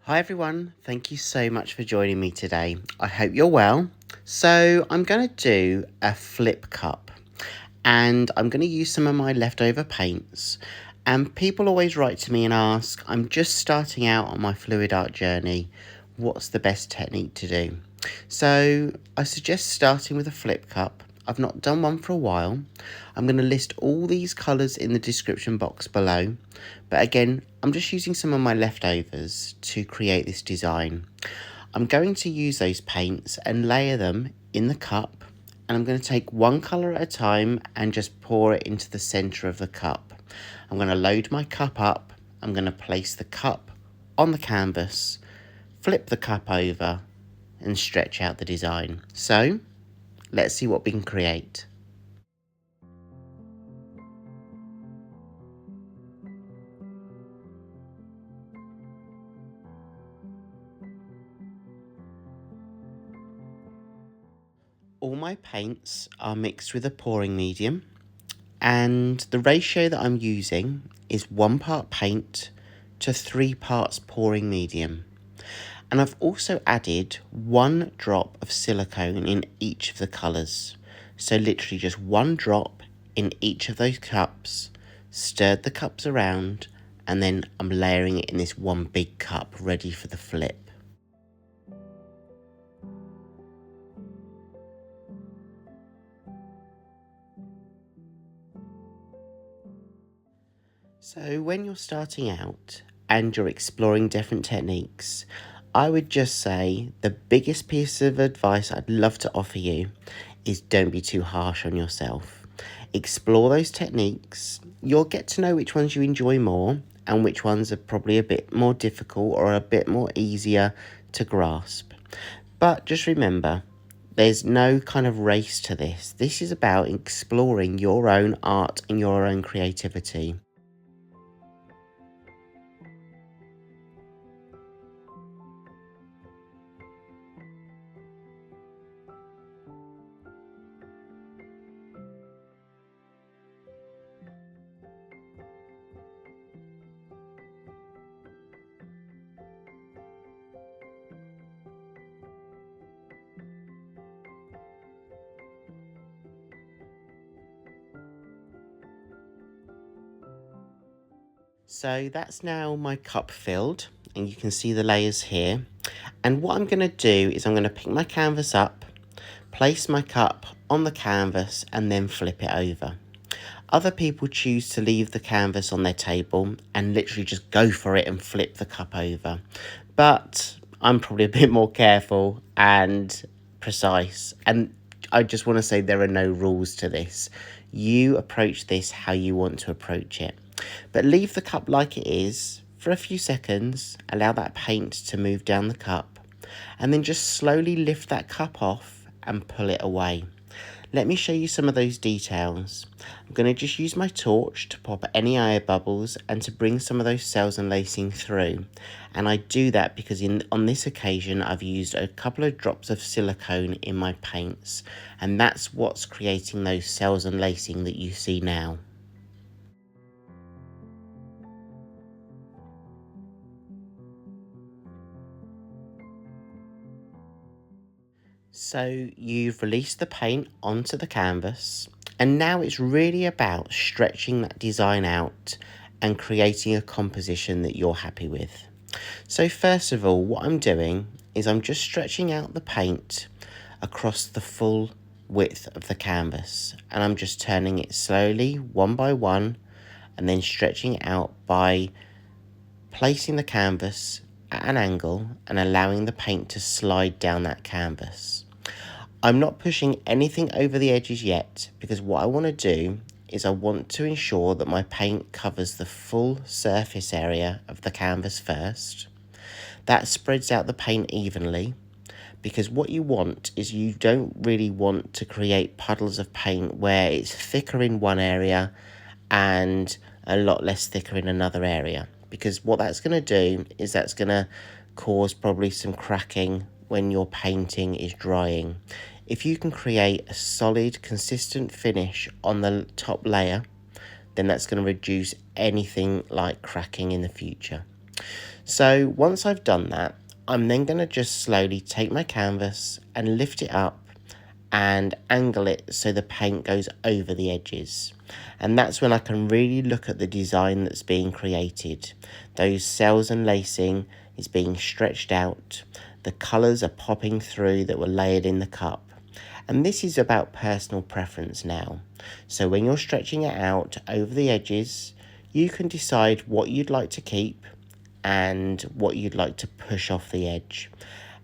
Hi everyone, thank you so much for joining me today. I hope you're well. So I'm going to do a flip cup and I'm going to use some of my leftover paints. And people always write to me and ask, I'm just starting out on my fluid art journey, what's the best technique to do? So I suggest starting with a flip cup. I've not done one for a while. I'm going to list all these colours in the description box below. But again, I'm just using some of my leftovers to create this design. I'm going to use those paints and layer them in the cup. And I'm going to take one colour at a time and just pour it into the centre of the cup. I'm going to load my cup up. I'm going to place the cup on the canvas, flip the cup over and stretch out the design. So let's see what we can create. All my paints are mixed with a pouring medium, and the ratio that I'm using is 1 part paint to 3 parts pouring medium. And I've also added 1 drop of silicone in each of the colours. So literally just 1 drop in each of those cups, stirred the cups around, and then I'm layering it in this one big cup ready for the flip. So when you're starting out and you're exploring different techniques, I would just say the biggest piece of advice I'd love to offer you is don't be too harsh on yourself. Explore those techniques. You'll get to know which ones you enjoy more and which ones are probably a bit more difficult or a bit more easier to grasp. But just remember, there's no kind of race to this. This is about exploring your own art and your own creativity. So that's now my cup filled, and you can see the layers here. And what I'm going to do is I'm going to pick my canvas up, place my cup on the canvas and then flip it over. Other people choose to leave the canvas on their table and literally just go for it and flip the cup over. But I'm probably a bit more careful and precise. And I just want to say there are no rules to this. You approach this how you want to approach it. But leave the cup like it is for a few seconds, allow that paint to move down the cup, and then just slowly lift that cup off and pull it away. Let me show you some of those details. I'm going to just use my torch to pop any air bubbles and to bring some of those cells and lacing through. And I do that because on this occasion I've used a couple of drops of silicone in my paints, and that's what's creating those cells and lacing that you see now. So you've released the paint onto the canvas, and now it's really about stretching that design out and creating a composition that you're happy with. So first of all, what I'm doing is I'm just stretching out the paint across the full width of the canvas, and I'm just turning it slowly one by one and then stretching it out by placing the canvas at an angle and allowing the paint to slide down that canvas. I'm not pushing anything over the edges yet because what I want to do is I want to ensure that my paint covers the full surface area of the canvas first. That spreads out the paint evenly, because what you want is you don't really want to create puddles of paint where it's thicker in one area and a lot less thicker in another area, because what that's going to do is that's going to cause probably some cracking when your painting is drying. If you can create a solid, consistent finish on the top layer, then that's going to reduce anything like cracking in the future. So once I've done that, I'm then going to just slowly take my canvas and lift it up and angle it so the paint goes over the edges. And that's when I can really look at the design that's being created. Those cells and lacing is being stretched out. The colours are popping through that were layered in the cup. And this is about personal preference now. So when you're stretching it out over the edges, you can decide what you'd like to keep and what you'd like to push off the edge.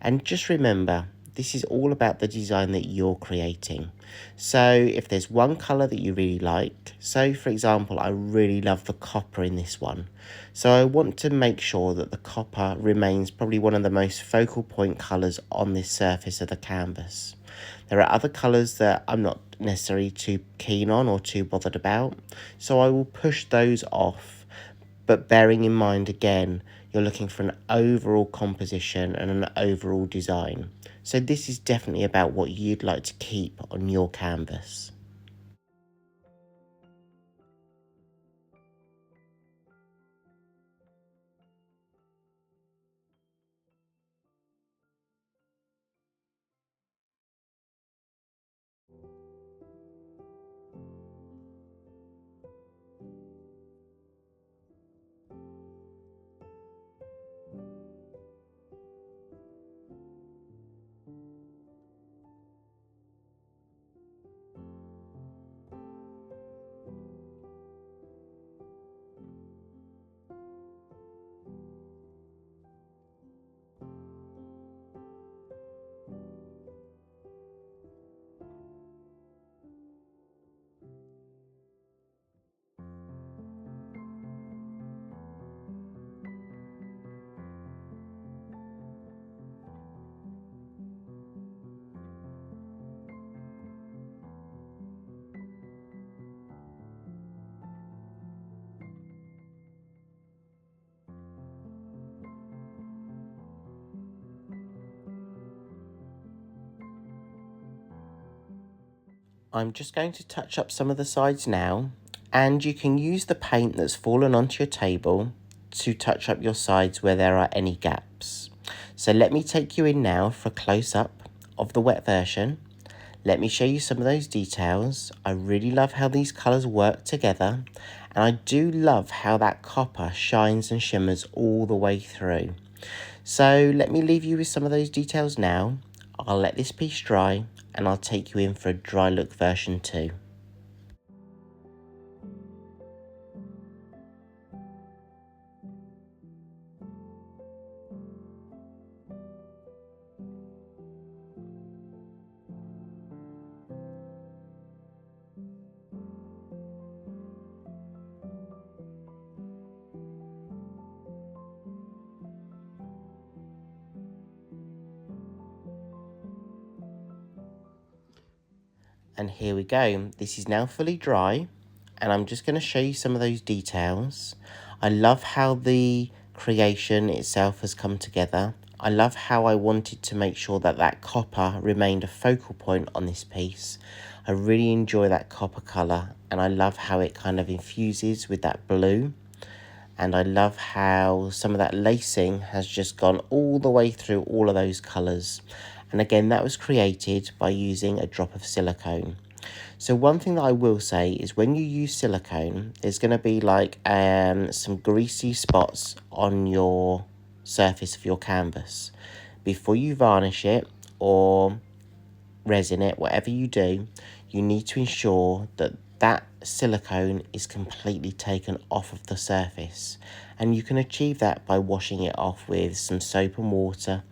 And just remember, this is all about the design that you're creating. So if there's one colour that you really like, so for example, I really love the copper in this one. So I want to make sure that the copper remains probably one of the most focal point colours on this surface of the canvas. There are other colours that I'm not necessarily too keen on or too bothered about, so I will push those off. But bearing in mind again, you're looking for an overall composition and an overall design. So this is definitely about what you'd like to keep on your canvas. I'm just going to touch up some of the sides now, and you can use the paint that's fallen onto your table to touch up your sides where there are any gaps. So let me take you in now for a close-up of the wet version. Let me show you some of those details. I really love how these colours work together, and I do love how that copper shines and shimmers all the way through. So let me leave you with some of those details now. I'll let this piece dry and I'll take you in for a dry look version too. And here we go. This is now fully dry, and I'm just going to show you some of those details. I love how the creation itself has come together. I love how I wanted to make sure that that copper remained a focal point on this piece. I really enjoy that copper colour, and I love how it kind of infuses with that blue. And I love how some of that lacing has just gone all the way through all of those colours. And again, that was created by using a drop of silicone. So one thing that I will say is when you use silicone, there's going to be like some greasy spots on your surface of your canvas. Before you varnish it or resin it, whatever you do, you need to ensure that that silicone is completely taken off of the surface, and you can achieve that by washing it off with some soap and water.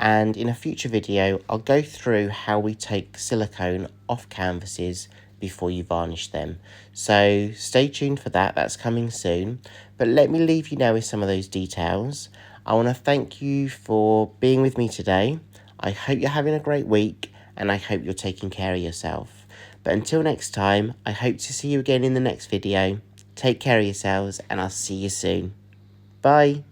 And in a future video I'll go through how we take silicone off canvases before you varnish them, so stay tuned for that. That's coming soon. But let me leave you now with some of those details. I want to thank you for being with me today. I hope you're having a great week, and I hope you're taking care of yourself. But until next time, I hope to see you again in the next video. Take care of yourselves, and I'll see you soon. Bye.